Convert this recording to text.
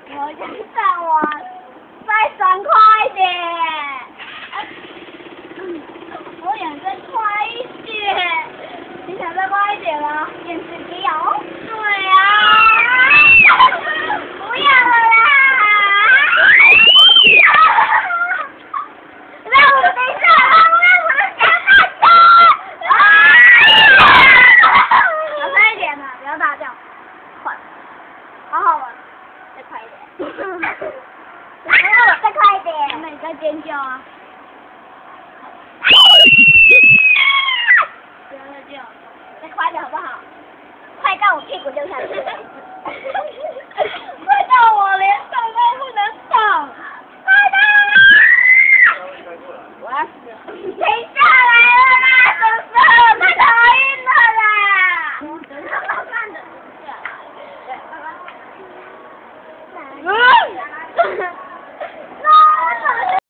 我想让我再爽快一点，我想再快一点，你想再快一点吗？电视机哦。对呀、不要了啦！让我等一下，让我的小蛋蛋。小声一点嘛，不要大叫，快，好好玩，再快一点。再快一点，那你再尖叫啊！不要再叫，再快点好不好？快到我屁股就下去，快到我连动都不能动，快到！我要死了！停下来了啦，叔叔，快头晕了啦！慢慢的，慢慢。